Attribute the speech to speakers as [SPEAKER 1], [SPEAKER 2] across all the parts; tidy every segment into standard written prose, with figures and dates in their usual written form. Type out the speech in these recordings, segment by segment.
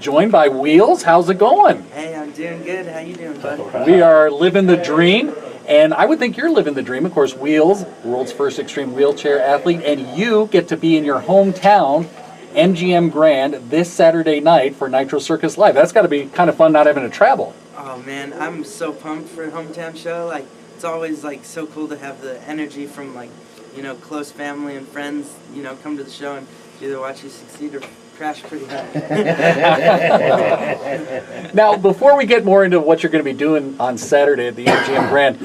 [SPEAKER 1] joined by Wheelz. How's it going?
[SPEAKER 2] Hey, I'm doing good. How you doing, bud?
[SPEAKER 1] We are living the dream, and I would think you're living the dream. Of course, Wheelz, world's first extreme wheelchair athlete, and you get to be in your hometown, MGM Grand, this Saturday night for Nitro Circus Live. That's got to be kind of fun not having to travel.
[SPEAKER 2] Oh man, I'm so pumped for a hometown show. Like, it's always like so cool to have the energy from like, you know, close family and friends, you know, come to the show and either watch you succeed or crash pretty hard.
[SPEAKER 1] Now, before we get more into what you're going to be doing on Saturday at the MGM Grand,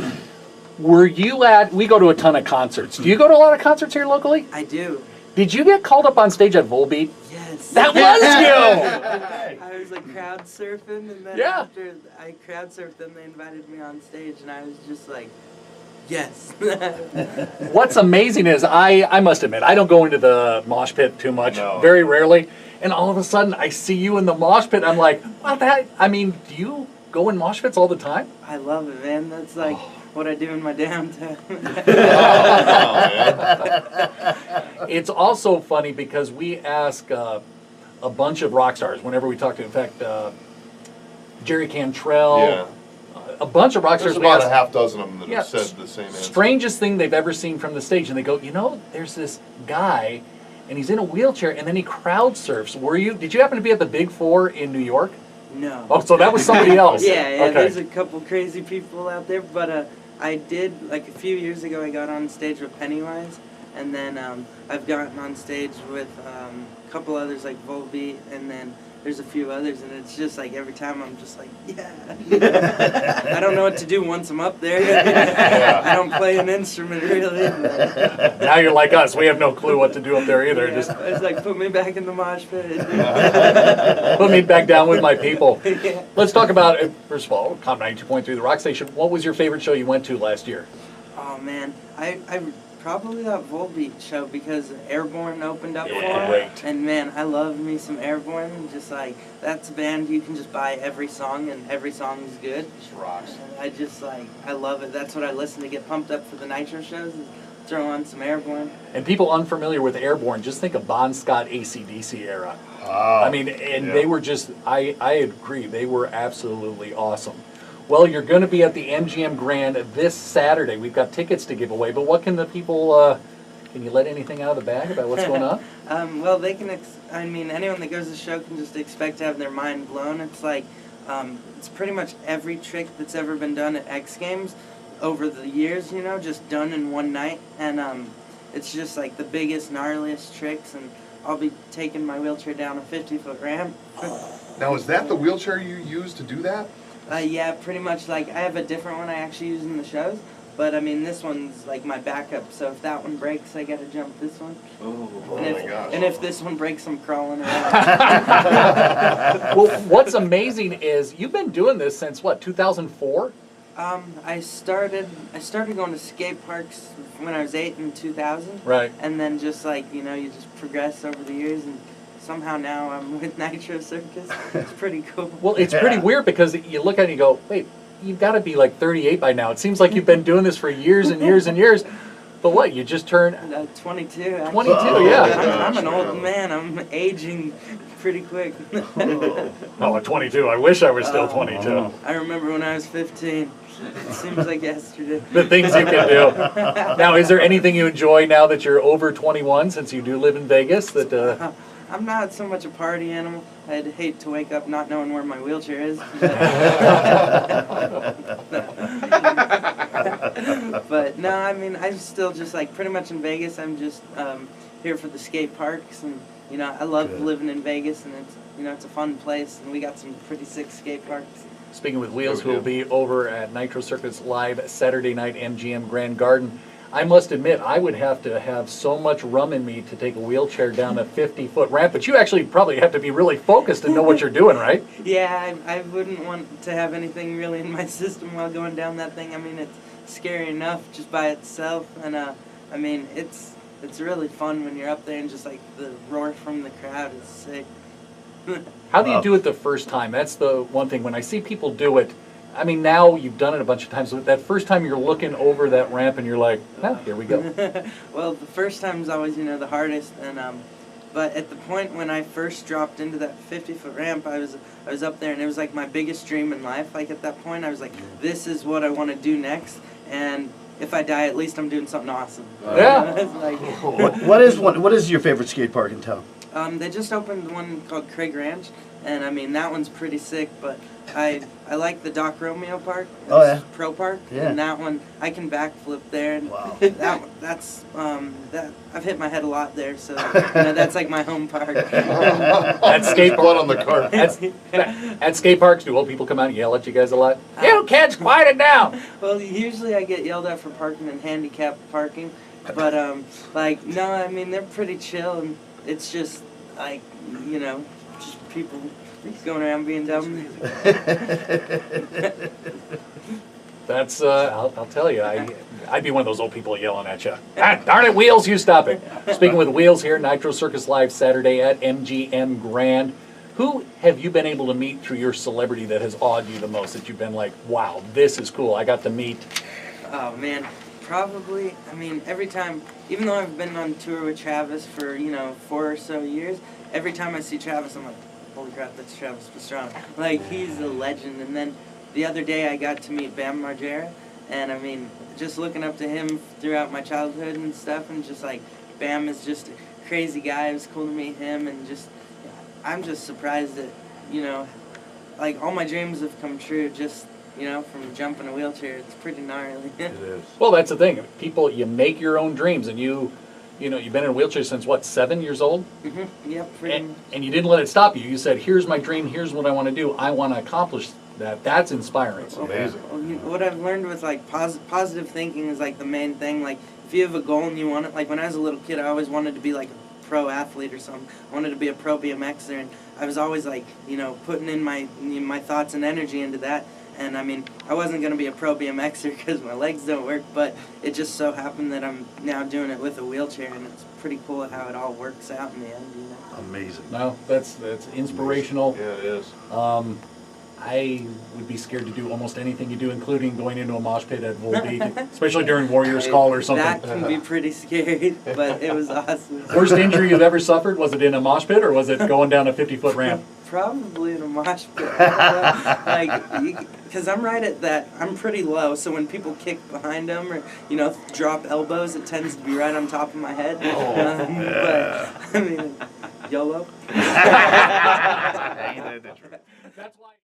[SPEAKER 1] we go to a ton of concerts. Do you go to a lot of concerts here locally?
[SPEAKER 2] I do.
[SPEAKER 1] Did you get called up on stage at Volbeat?
[SPEAKER 2] Yes.
[SPEAKER 1] That was you!
[SPEAKER 2] I was like crowd surfing, and then
[SPEAKER 1] Yeah.
[SPEAKER 2] after I crowd surfed, then they invited me on stage, and I was just like, yes.
[SPEAKER 1] What's amazing is I must admit, I don't go into the mosh pit too much, very rarely, and all of a sudden I see you in the mosh pit, I'm like, what the heck? I mean, do you go in mosh pits all the time?
[SPEAKER 2] I love it, man. That's like what I do in my downtime.
[SPEAKER 1] It's also funny because we ask a bunch of rock stars whenever we talk to, in fact, Jerry Cantrell, a bunch of rock stars.
[SPEAKER 3] There's about a half dozen of them that have said the same answer.
[SPEAKER 1] Strangest thing they've ever seen from the stage, and they go, you know, there's this guy, and he's in a wheelchair, and then he crowd surfs. Did you happen to be at the Big Four in New York?
[SPEAKER 2] No.
[SPEAKER 1] Oh, so that was somebody else.
[SPEAKER 2] Yeah,
[SPEAKER 1] Okay.
[SPEAKER 2] There's a couple crazy people out there, but I did, like a few years ago, I got on stage with Pennywise, and then I've gotten on stage with a couple others like Volbeat, and then there's a few others, and it's just like every time I'm just like, yeah. I don't know what to do once I'm up there. I don't play an instrument really.
[SPEAKER 1] Now you're like us. We have no clue what to do up there either.
[SPEAKER 2] Yeah,
[SPEAKER 1] Just
[SPEAKER 2] it's like, put me back in the mosh pit.
[SPEAKER 1] put me back down with my people.
[SPEAKER 2] Yeah.
[SPEAKER 1] Let's talk about, first of all, KOMP 92.3, the rock station. What was your favorite show you went to last year?
[SPEAKER 2] Oh man, I probably that Volbeat show because Airborne opened up for
[SPEAKER 1] Great.
[SPEAKER 2] it. And man, I love me some Airborne. Just like, that's a band you can just buy every song and every song is good.
[SPEAKER 3] Just rocks.
[SPEAKER 2] And I just like, I love it. That's what I listen to get pumped up for the Nitro shows, is throw on some Airborne.
[SPEAKER 1] And people unfamiliar with Airborne, just think of Bon Scott AC/DC era.
[SPEAKER 3] Oh,
[SPEAKER 1] I mean, and they were just, I agree, they were absolutely awesome. Well, you're going to be at the MGM Grand this Saturday. We've got tickets to give away, but what can the people, can you let anything out of the bag about what's going on?
[SPEAKER 2] Well, they can, anyone that goes to the show can just expect to have their mind blown. It's like, it's pretty much every trick that's ever been done at X Games over the years, you know, just done in one night. And it's just like the biggest, gnarliest tricks, and I'll be taking my wheelchair down a 50-foot ramp.
[SPEAKER 3] Now, is that the wheelchair you use to do that?
[SPEAKER 2] Yeah, pretty much. Like, I have a different one I actually use in the shows, but I mean, this one's like my backup, so if that one breaks, I gotta jump this one.
[SPEAKER 3] Oh
[SPEAKER 2] and
[SPEAKER 3] my gosh.
[SPEAKER 2] And if this one breaks, I'm crawling around.
[SPEAKER 1] Well, what's amazing is you've been doing this since, what, 2004?
[SPEAKER 2] I started going to skate parks when I was 8 in 2000.
[SPEAKER 1] Right.
[SPEAKER 2] And then just like, you know, you just progress over the years, and somehow now I'm with Nitro Circus. It's pretty cool.
[SPEAKER 1] Well, it's pretty weird because you look at it and you go, wait, you've got to be like 38 by now. It seems like you've been doing this for years and years and years. But what, you just turned
[SPEAKER 2] 22. Actually.
[SPEAKER 1] 22, yeah.
[SPEAKER 2] I'm an old man. I'm aging pretty quick.
[SPEAKER 1] Oh, 22. I wish I was still 22.
[SPEAKER 2] I remember when I was 15. It seems like yesterday.
[SPEAKER 1] The things you can do. Now, is there anything you enjoy now that you're over 21, since you do live in Vegas? That
[SPEAKER 2] I'm not so much a party animal. I'd hate to wake up not knowing where my wheelchair is. But no, I mean, I'm still just like pretty much in Vegas. I'm just here for the skate parks, and you know, I love living in Vegas, and it's, you know, it's a fun place, and we got some pretty sick skate parks.
[SPEAKER 1] Speaking with Wheelz, who will be over at Nitro Circus Live Saturday night, MGM Grand Garden. I must admit, I would have to have so much rum in me to take a wheelchair down a 50-foot ramp, but you actually probably have to be really focused and know what you're doing, right?
[SPEAKER 2] Yeah, I wouldn't want to have anything really in my system while going down that thing. I mean, it's scary enough just by itself, and I mean, it's really fun when you're up there and just like the roar from the crowd is sick.
[SPEAKER 1] How do you do it the first time? That's the one thing. When I see people do it, I mean, now you've done it a bunch of times, but that first time you're looking over that ramp and you're like, oh, here we go.
[SPEAKER 2] Well, the first time is always, you know, the hardest, and But at the point when I first dropped into that 50-foot ramp, I was up there, and it was like my biggest dream in life. Like at that point, I was like, this is what I want to do next, and if I die, at least I'm doing something awesome.
[SPEAKER 1] Yeah.
[SPEAKER 2] It's like,
[SPEAKER 4] What is your favorite skate park in town?
[SPEAKER 2] they just opened one called Craig Ranch, and I mean that one's pretty sick. But I like the Doc Romeo Park.
[SPEAKER 4] Oh, yeah.
[SPEAKER 2] Pro Park.
[SPEAKER 4] Yeah.
[SPEAKER 2] And that one I can backflip there. And
[SPEAKER 4] Wow.
[SPEAKER 2] that's I've hit my head a lot there, so that's like my home park.
[SPEAKER 1] At skate
[SPEAKER 3] Blood on the carpet.
[SPEAKER 1] At skate parks, do old people come out and yell at you guys a lot? You kids, quiet it down!
[SPEAKER 2] Well, usually I get yelled at for parking in handicapped parking, but like no, I mean they're pretty chill, and it's just like just people going around being dumb.
[SPEAKER 1] That's, I'll tell you, I'd be one of those old people yelling at you. Ah, darn it, Wheelz, you stop it. Speaking with Wheelz here, Nitro Circus Live Saturday at MGM Grand. Who have you been able to meet through your celebrity that has awed you the most, that you've been like, wow, this is cool, I got to meet?
[SPEAKER 2] Oh man, probably, I mean, every time, even though I've been on tour with Travis for, 4 or so years, every time I see Travis, I'm like, holy crap, that's Travis Pastrana. Like, he's a legend. And then the other day I got to meet Bam Margera, and I mean, just looking up to him throughout my childhood and stuff, and just like, Bam is just a crazy guy. It was cool to meet him, and just, I'm just surprised that, like, all my dreams have come true just, from jumping a wheelchair. It's pretty gnarly.
[SPEAKER 3] It is.
[SPEAKER 1] Well, that's the thing. People, you make your own dreams, and you've been in a wheelchair since, what, 7 years old?
[SPEAKER 2] Mm-hmm. Yep, pretty much.
[SPEAKER 1] And you didn't let it stop you. You said, here's my dream, here's what I want to do. I want to accomplish that. That's inspiring.
[SPEAKER 3] That's amazing.
[SPEAKER 2] Well, what I've learned with, like, positive thinking is, like, the main thing. Like, if you have a goal and you want it, like, when I was a little kid, I always wanted to be, like, a pro athlete or something. I wanted to be a pro BMXer, and I was always, like, putting in my thoughts and energy into that. And I mean, I wasn't going to be a pro BMXer because my legs don't work, but it just so happened that I'm now doing it with a wheelchair, and it's pretty cool how it all works out in the end.
[SPEAKER 4] Amazing.
[SPEAKER 1] No, that's inspirational.
[SPEAKER 3] Yeah, it is.
[SPEAKER 1] I would be scared to do almost anything you do, including going into a mosh pit at Volbeat, especially during Warriors Call or something.
[SPEAKER 2] That can be pretty scary, but it was awesome.
[SPEAKER 1] Worst injury you've ever suffered? Was it in a mosh pit, or was it going down a 50-foot ramp?
[SPEAKER 2] Probably in a mosh pit. Because I'm right at that, I'm pretty low, so when people kick behind them or, drop elbows, it tends to be right on top of my head. But, I mean, YOLO.
[SPEAKER 4] Ain't that the truth?
[SPEAKER 1] That's why.